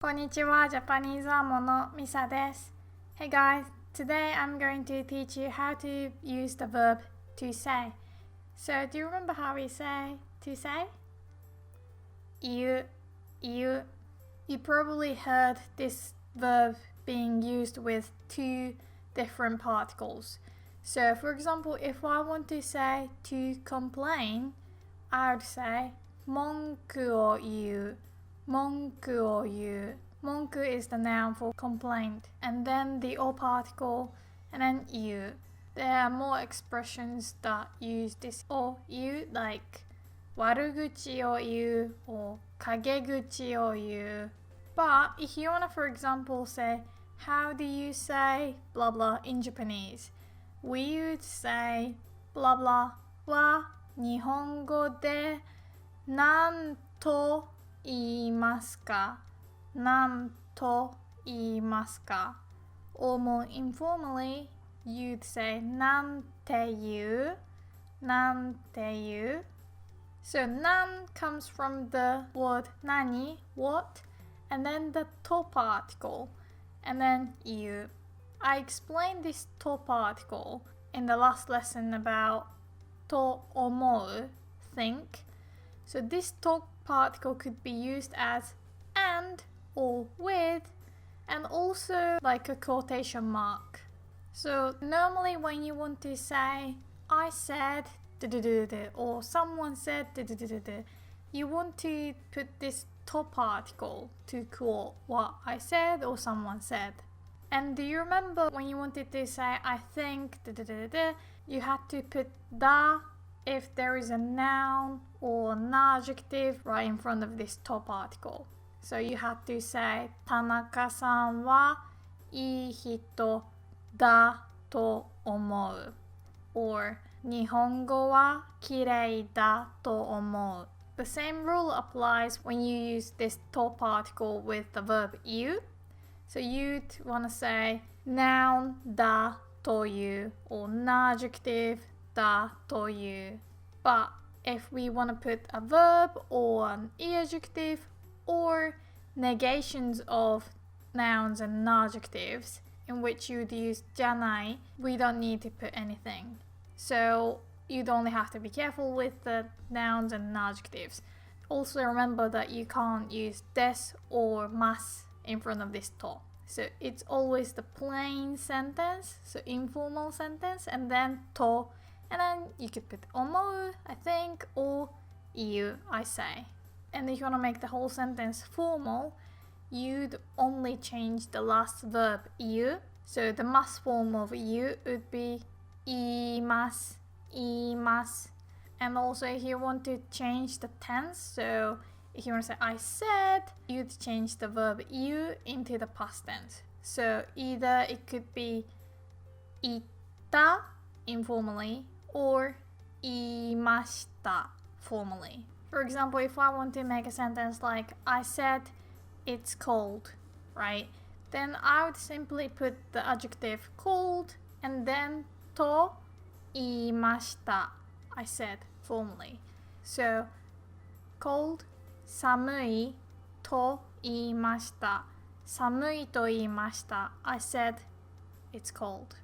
こんにちは、ジャパニーズアーモンのミサです。Hey guys, today I'm going to teach you how to use the verb to say. So, do you remember how we say to say? 言う. You probably heard this verb being used with two different particles. So, for example, if I want to say to complain, I would say 文句を言う。文句を言う。文句 is the noun for complaint, and then the or particle, and then 言う. There are more expressions that use this or 言う, like 悪口を言う or 陰口を言う. But if you want to, for example, say, how do you say blah blah in Japanese? We would say blah blah は日本語でなんと言いますか？なんと言いますか？ Or more informally, you'd say なんて言う？なんて言う？ So なん comes from the word 何? What? And then the と particle. And then 言う. I explained this と particle in the last lesson about と思う think. So this と particle could be used as and or with, and also like a quotation mark. So normally when you want to say I said or someone said you want to put this と particle to quote what I said or someone said. And do you remember when you wanted to say I think you had to put だ if there is a noun or an adjective right in front of this と particle. So you had to say 田中さんはいい人だと思う or 日本語はきれいだと思う. The same rule applies when you use this と particle with the verb 言う. So you'd want to say noun だという or an adjective だという. But if we want to put a verb or an adjective or negations of nouns and adjectives in which you'd use じゃない, we don't need to put anything. So you'd only have to be careful with the nouns and adjectives. Also remember that you can't use です or ます in front of this と. So it's always the plain sentence, so informal sentence, and then と, and then you could put 思う, I think, or 言う, I say. And if you want to make the whole sentence formal, you'd only change the last verb 言う. So the must form of 言う would be 言います, 言います. And also if you want to change the tense, so if you want to say I said, you'd change the verb 言う into the past tense. So either it could be 言った informally or 言いました formally. For example, if I want to make a sentence like I said it's cold, right? Then I would simply put the adjective cold and then と言いました I said formally. So cold 寒いと言いました。寒いと言いました。I said it's cold.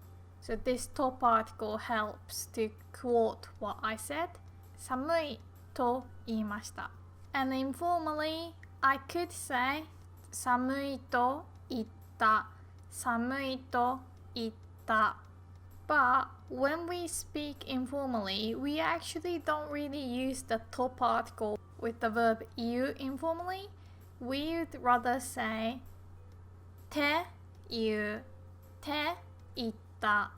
So this と particle helps to quote what I said. 寒いと言いました。And informally, I could say 寒いと言った。寒いと言った。But when we speak informally, we actually don't really use the と particle with the verb 言う informally. We would rather say て言う、て言った.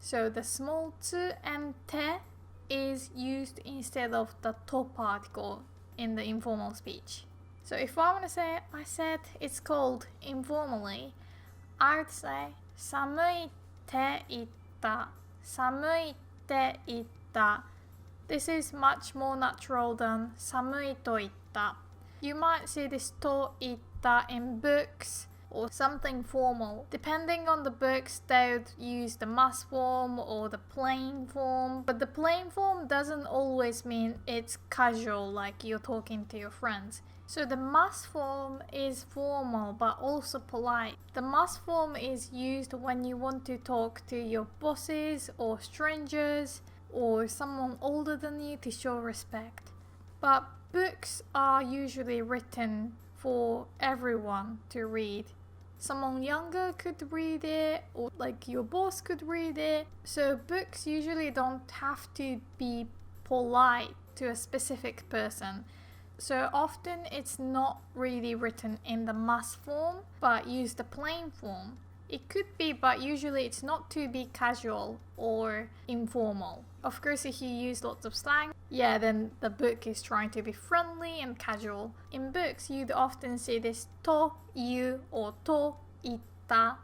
So the small つ and て is used instead of the と particle in the informal speech. So if I want to say I said it's cold informally, I would say 寒いって言った。寒いって言った. This is much more natural than 寒いと言った. You might see this と言った in books or something formal. Depending on the books, they would use the must form or the plain form. But the plain form doesn't always mean it's casual, like you're talking to your friends. So the must form is formal but also polite. The must form is used when you want to talk to your bosses or strangers or someone older than you to show respect. But books are usually written for everyone to read. Someone younger could read it, or like your boss could read it. So books usually don't have to be polite to a specific person. So often it's not really written in the must form, but use the plain form. It could be, but usually it's not to be casual or informal. Of course, if you use lots of slang, then the book is trying to be friendly and casual. In books, you'd often see this to, you, or to, itta.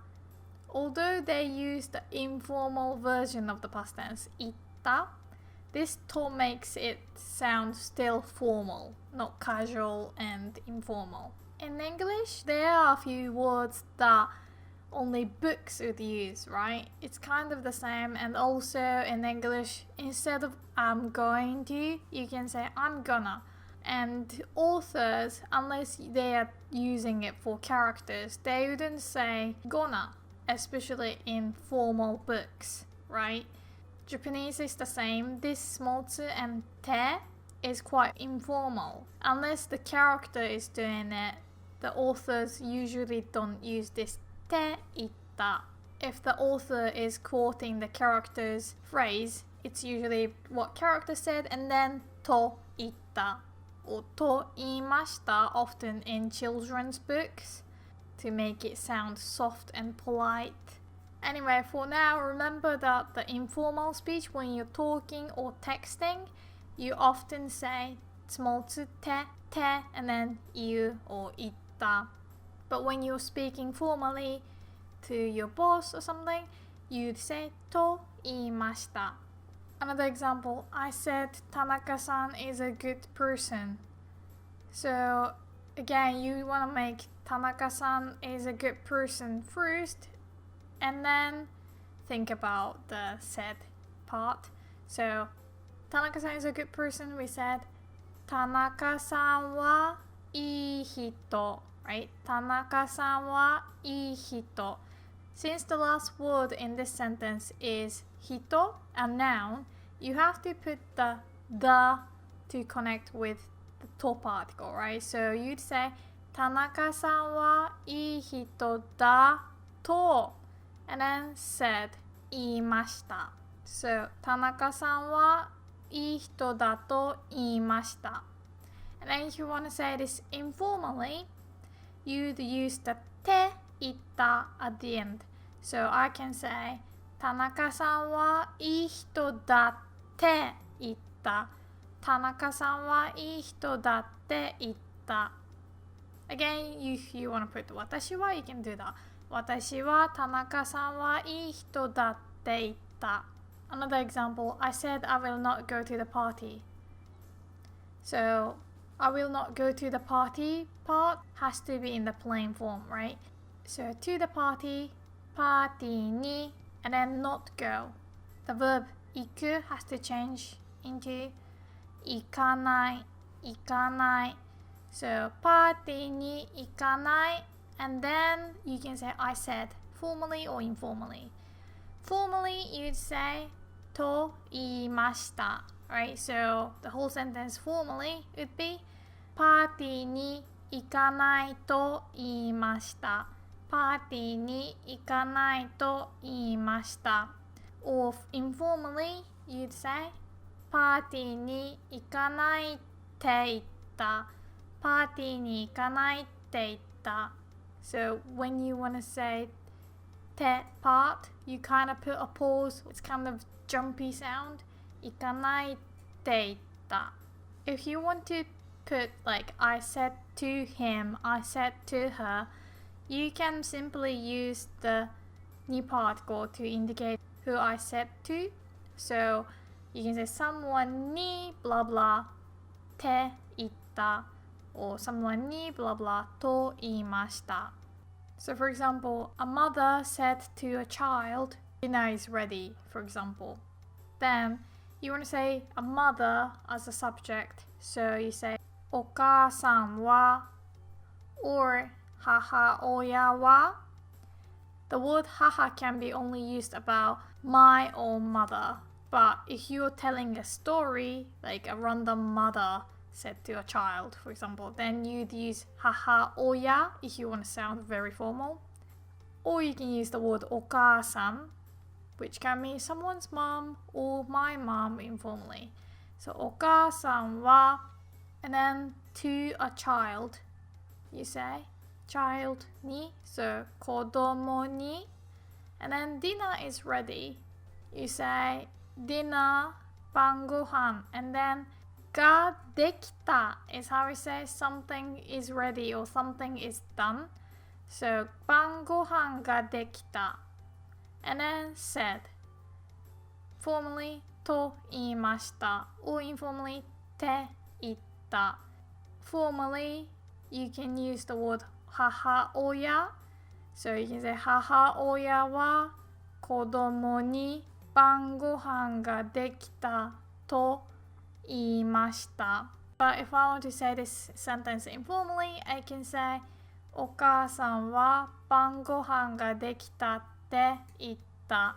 Although they use the informal version of the past tense, itta, this to makes it sound still formal, not casual and informal. In English, there are a few words that only books would use, right? It's kind of the same, and also in English, instead of I'm going to, you can say I'm gonna. And authors, unless they are using it for characters, they wouldn't say gonna, especially in formal books, right? Japanese is the same. This small tsu and te is quite informal. Unless the character is doing it, the authors usually don't use this te itta. If the author is quoting the character's phrase, it's usually what character said and then to itta or to iimashita, often in children's books, to make it sound soft and polite. Anyway, for now, remember that the informal speech, when you're talking or texting, you often say small tsu te, and then you or itta. But when you're speaking formally to your boss or something, you'd say to iimashita. Another example, I said Tanaka-san is a good person. So again, you want to make Tanaka-san is a good person first, and then think about the said part. So Tanaka-san is a good person. We said Tanaka-san wa ii hito, right? Tanaka-san wa ii hito. Since the last word in this sentence is hito, a noun, you have to put the to connect with the to particle, right? So you'd say Tanaka-san wa ii hito da to, and then said iimashita. So Tanaka-san wa ii hito da to iimashita. And then if you want to say this informally, you'd use the te itta at the end. So I can say Tanaka-san wa ii hito da te itta. Tanaka-san wa ii hito da te itta. Again, if you want to put watashi wa, you can do that. Watashi wa Tanaka-san wa ii hito da te itta. Another example, I said I will not go to the party. So I will not go to the party part has to be in the plain form, right? So to the party, party ni, and then not go. The verb iku has to change into ikanai, ikanai. So party ni ikanai, and then you can say I said, formally or informally. Formally, you'd say to iimashita, right? So the whole sentence formally would be パーティーに行かないと言いました。パーティーに行かないと言いました。Or informally, you'd say パーティーに行かないって言った。パーティーに行かないって言った。So when you want to say て part, you kind of put a pause. It's kind of jumpy sound. 行かないって言った。If you want to put like I said to him, I said to her, you can simply use the ni particle to indicate who I said to. So you can say someone ni blah blah te itta, or someone ni blah blah to iimashita. So for example, a mother said to a child, dinner is ready, for example. Then you want to say a mother as a subject, so you say お母さんは or 母親は The word 母 can be only used about my or mother. But if you're telling a story, like a random mother said to a child, for example, then you'd use 母親 if you want to sound very formal. Or you can use the word お母さん, which can mean someone's mom or my mom informally. So お母さんは and then to a child, you say child に so 子供に and then dinner is ready, you say dinner 晩ご飯 and then ができた is how we say something is ready or something is done. So 晩ご飯ができた and then said formally と言いました or informally って言った formally you can use the word 母親 so you can say 母親は子供に晩ご飯ができたと言いました But if I want to say this sentence informally, I can say お母さんは晩ご飯ができたって言った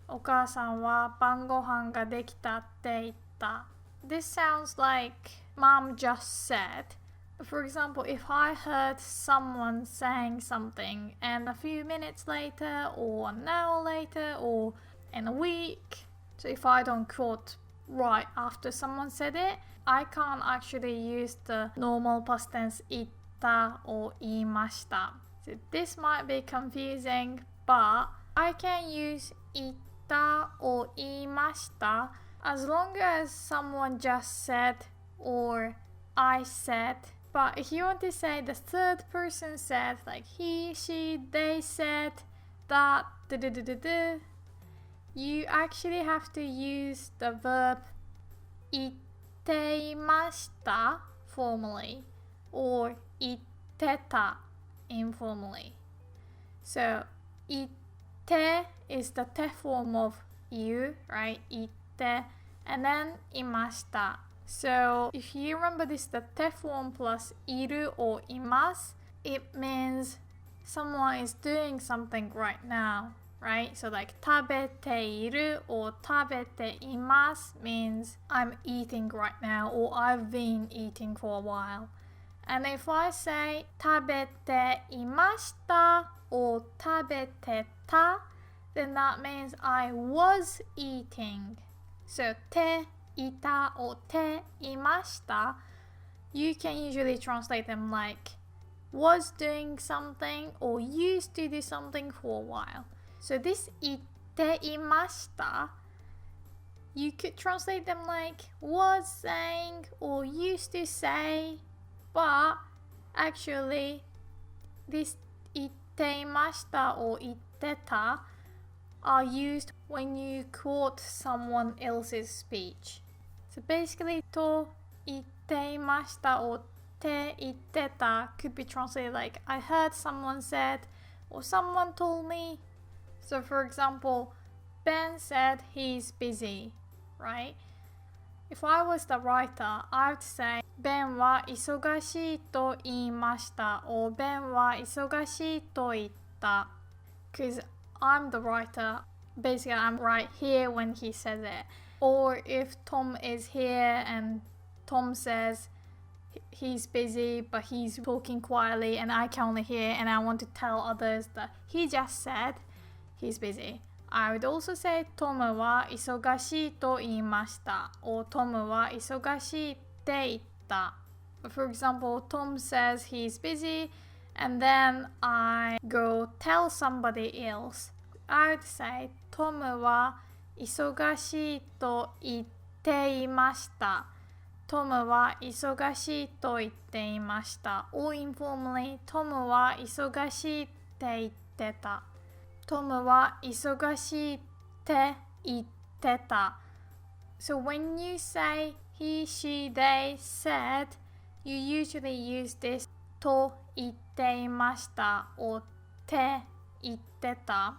お母さんは晩ご飯ができたって言った This sounds like mom just said. For example, if I heard someone saying something and a few minutes later or an hour later or in a week, so if I don't quote right after someone said it, I can't actually use the normal past tense 言った or 言いました So this might be confusing, but I can use 言った or 言いました as long as someone just said or I said. But if you want to say the third person said, like he, she, they said, that, you actually have to use the verb 言っていました formally or 言ってた informally. So 言って is the te form of you, right? 言って and then いました So if you remember this, the te form plus いる or います it means someone is doing something right now, right? So like 食べている or 食べています means I'm eating right now or I've been eating for a while. And if I say 食べていました or 食べてた then that means I was eating. So ていた or ていました you can usually translate them like was doing something or used to do something for a while. So this 言っていました you could translate them like was saying or used to say, but actually this 言っていました or 言ってた are used when you quote someone else's speech. So basically と言っていました or って言ってた could be translated like I heard someone said or someone told me. So for example, Ben said he's busy, right? If I was the writer, I would say ベンは忙しいと言いました or ベンは忙しいと言った because I'm the writer. Basically, I'm right here when he says it. Or if Tom is here and Tom says he's busy but he's talking quietly and I can only hear and I want to tell others that he just said he's busy. I would also say トムは忙しいと言いました or トムは忙しいって言った For example, Tom says he's busy and then I go tell somebody else. I would say トムは忙しいと言っていましたトムは忙しいと言っていました or informally トムは忙しいって言ってたトムは忙しいって言ってた So when you say he, she, they said, you usually use this と言っていました or って言ってた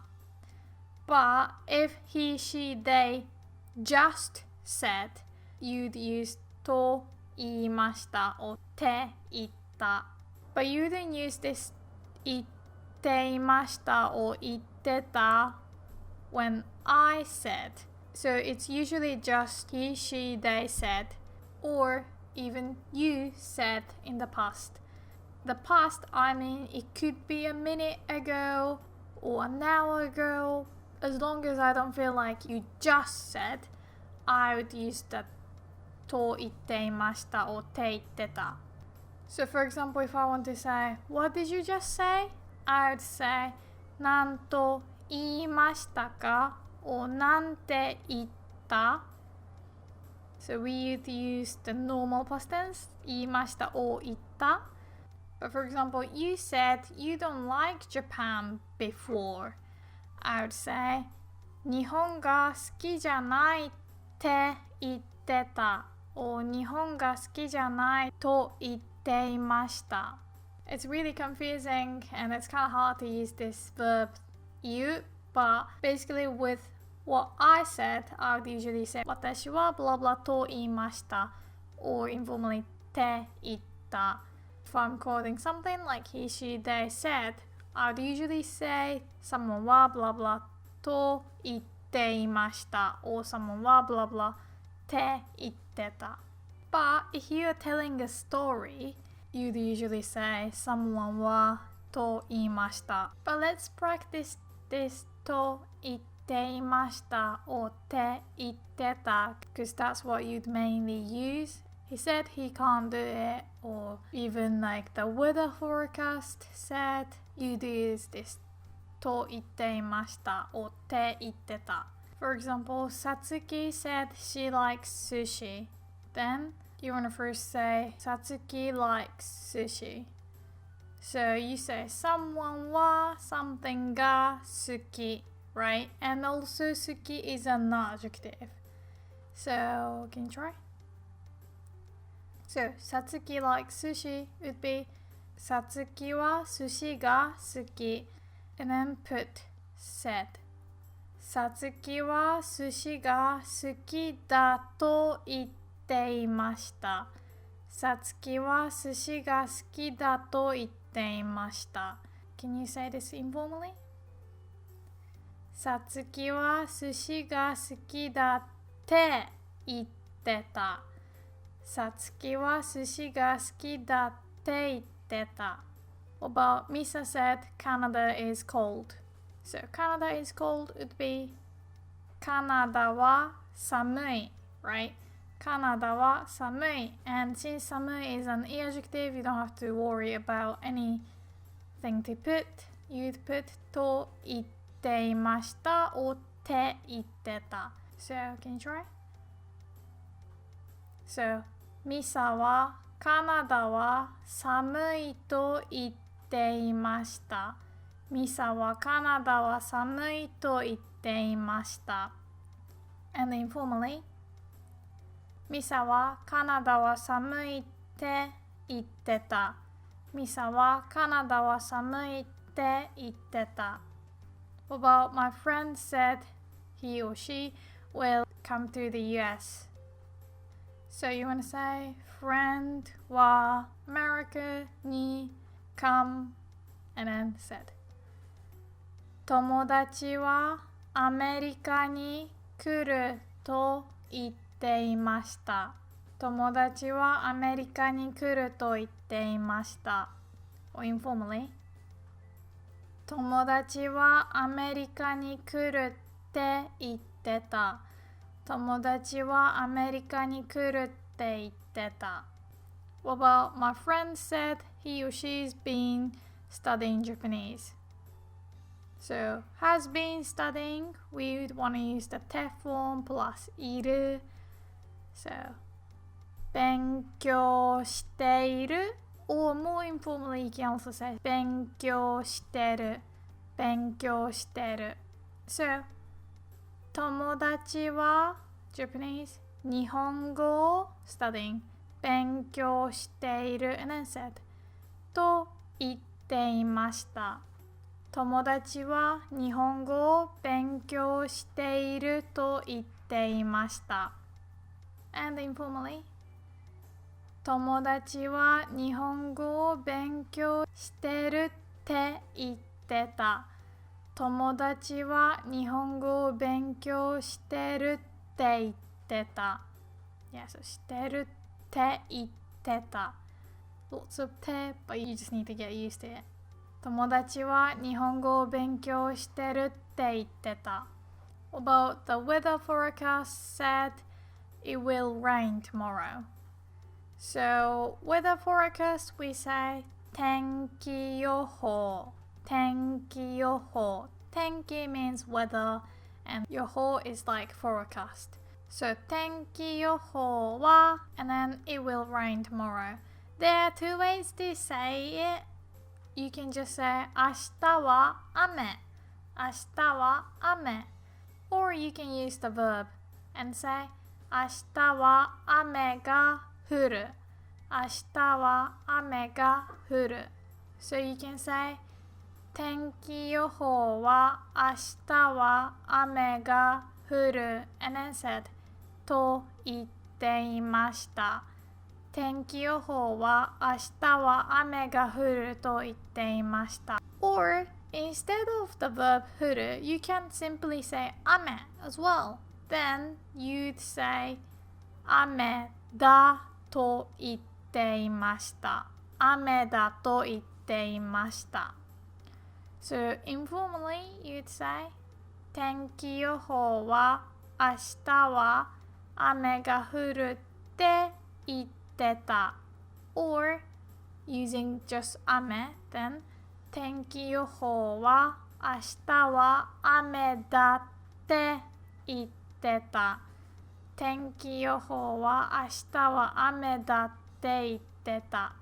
But if he, she, they just said, you'd use と言いました or て言った。But you didn't use this 言っていました or 言ってた when I said. So it's usually just he, she, they said, or even you said in the past. The past, I mean, it could be a minute ago or an hour ago. As long as I don't feel like you just said, I would use the と言っていました or って言ってた. So for example, if I want to say, what did you just say? I would say, なんと言いましたか or なんて言った So we would use the normal past tense, 言いました or 言った. But for example, you said you don't like Japan before. I would say, 日本が好きじゃないって言ってた or 日本が好きじゃないと言っていました. It's really confusing and it's kind of hard to use this verb 言う but basically with what I said, I would usually say 私は blah blah と言いました or informally って言った. If I'm quoting something like he, she, they said, I would usually say someone は blah blah と言っていました or someone は blah blah って言ってた. But if you are telling a story, you'd usually say someone はと言いました. But let's practice this と言っていました or って言ってた because that's what you'd mainly use. He said he can't do it, or even like the weather forecast said you'd use this と言っていました or って言ってた. For example, Satsuki said she likes sushi. Then you want to first say Satsuki likes sushi. So you say someone は something が好き, right? And also 好き is an adjective. So can you try? So Satsuki likes sushi would be さつきは寿司が好き and then put said. さつきは寿司が好きだと言っていました。さつきは寿司が好きだと言っていました。Can you say this informally? さつきは寿司が好きだって言ってた。さつきは寿司が好きだって言ってた。About Misa said Canada is cold. So Canada is cold would be カナダは寒い right? カナダは寒い and since 寒い is an adjective, you don't have to worry about anything to put. You'd put と言っていました or って言ってた. So can you try? So ミサはカナダは寒いと言っていました。ミサはカナダは寒いと言っていました。And informally, ミサはカナダは寒いって言ってた。ミサはカナダは寒いって言ってた。About my friend said he or she will come to the US. So you want to say friend は America に come and then said. 友達はアメリカに来ると言っていました。友達はアメリカに来ると言っていました。Or informally. 友達はアメリカに来るって言ってた。友達はアメリカに来るって言ってた。What about my friend said he or she's been studying Japanese? So, has been studying, we would want to use the te form plus いる. So, 勉強している or more informally you can also say 勉強してる勉強してる So, 友達は Japanese 日本語を studying 勉強している and then said と言っていました友達は日本語を勉強していると言っていました And informally 友達は日本語を勉強してるって言ってた。友達は日本語を勉強してるって言ってた。Yeah, so してるって言ってた。Lots of て but you just need to get used to it. 友達は日本語を勉強してるって言ってた。About the weather forecast said it will rain tomorrow. So, weather forecast we say 天気予報。天気予報。天気 means weather and 予報 is like forecast. So, 天気予報は and then it will rain tomorrow. There are two ways to say it. You can just say 明日は雨。明日は雨。Or you can use the verb and say 明日は雨が降る。明日は雨が降る。So you can say 天気予報は明日は雨が降る and then said と言っていました。天気予報は明日は雨が降ると言っていました。Or instead of the verb 降る you can simply say 雨 as well. Then you'd say 雨だと言っていました。雨だと言っていました。So informally you'd say 天気予報は明日は雨が降るって言ってた。Or using just 雨 then 天気予報は明日は雨だって言ってた。天気予報は明日は雨だって言ってた。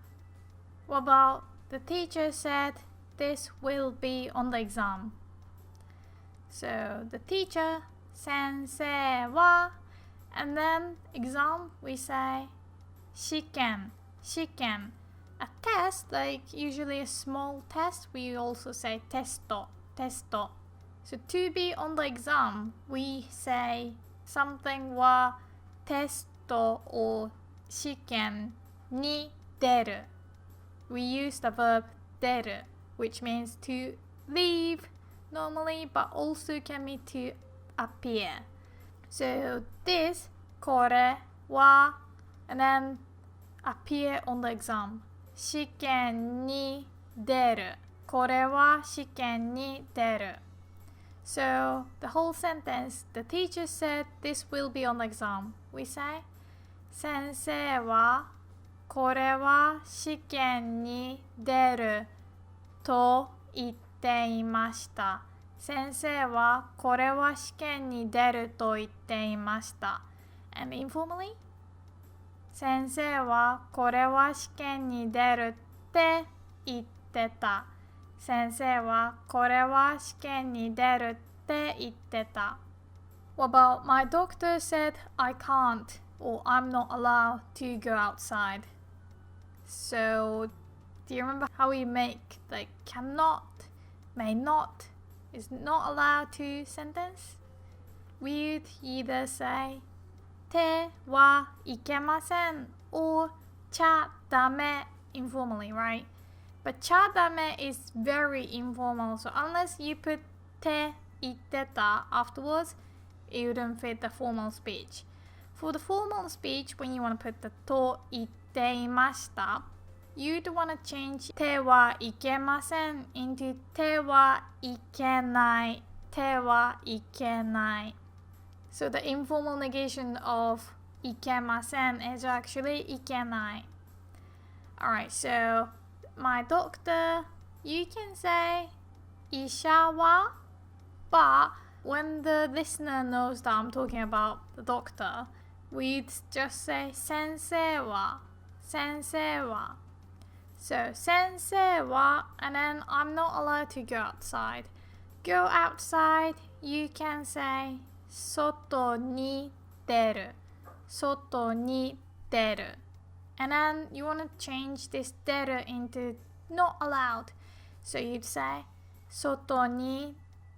What about the teacher said this will be on the exam? So the teacher, 先生は and then exam we say 試験 試験 A test, like usually a small test, we also say testo, testo. So to be on the exam, we say something はテストor 試験に出る。We use the verb 出る which means to leave normally but also can mean to appear. So this これは and then appear on the exam. 試験に出る。これは試験に出る。So, the whole sentence, the teacher said this will be on the exam. We say, 先生はこれは試験に出ると言っていました。先生はこれは試験に出ると言っていました。And informally, 先生はこれは試験に出るって言ってた。先生はこれは試験に出るって言ってた。What about my doctor said I can't or I'm not allowed to go outside? So, do you remember how we make like cannot, may not, is not allowed to sentence? We'd either say 手はいけません or ちゃダメ informally, right? But ちゃダメ is very informal, so unless you put 手言ってた afterwards, it wouldn't fit the formal speech. For the formal speech, when you want to put the と言っていました, you'd want to change 手はいけません into 手はいけない。手はいけない。So the informal negation of いけません is actually いけない。Alright, so my doctor, you can say 医者は but when the listener knows that I'm talking about the doctor, we'd just say 先生は先生は So 先生は and then I'm not allowed to go outside. Go outside, you can say 外に出る外に出る and then you want to change this 出る into not allowed. So you'd say 外に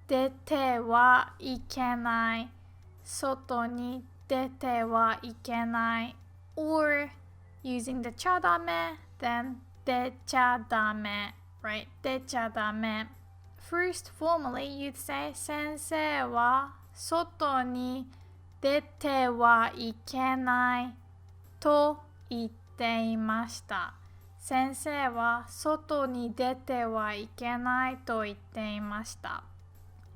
出てはいけない外に出てはいけない or using the ちゃダメ then 出ちゃダメ right 出ちゃダメ First formally you'd say 先生は外に出てはいけないと言っていました先生は外に出てはいけないと言っていました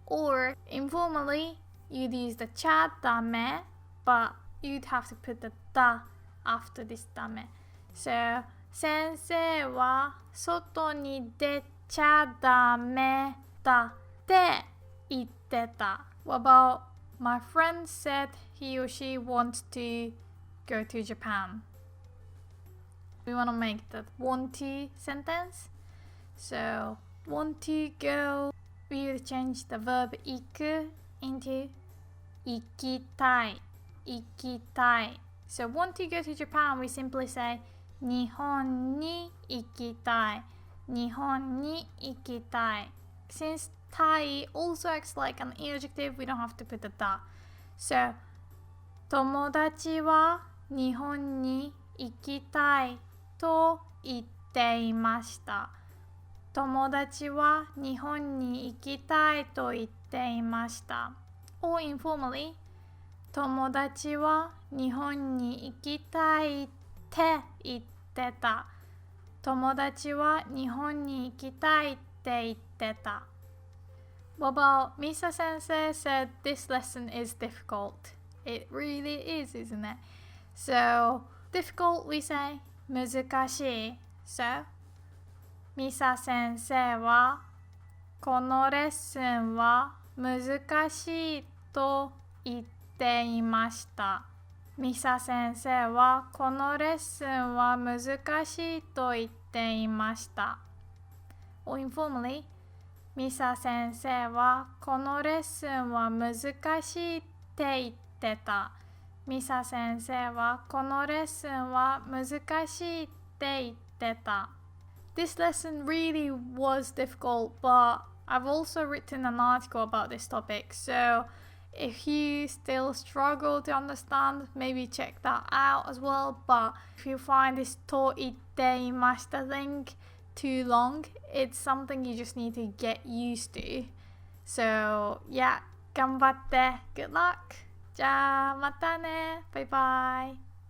Or informally you'd use the ちゃダメ but you'd have to put the だ after this ダメ So 先生は外に出ちゃダメだって言ってた What about my friend said he or she wants to go to Japan We want to make that want to sentence So want to go We will change the verb 行く into 行きたい行きたい So want to go to Japan we simply say 日本に行きたい日本に行きたい Since たい also acts like an adjective we don't have to put the だ So 友達は日本に行きたいと言っていました友達は日本に行きたいと言っていました Or informally 友達は日本に行きたいって言ってた友達は日本に行きたいって言ってた What about Misa sensei said this lesson is difficult It really is, isn't it? So, difficult we say 難しい So, Misa 先生はこのレッスンは難しいと言っていましたミサ先生はこのレッスンは難しいと言っていました Or informally ミサ先生はこのレッスンは難しいって言ってたミサ先生はこのレッスンは難しいって言ってた This lesson really was difficult, but I've also written an article about this topic, so if you still struggle to understand, maybe check that out as well. But if you find this と言っていました thing too long, it's something you just need to get used to. So yeah, 頑張って Good luck! じゃあまたねバイバイ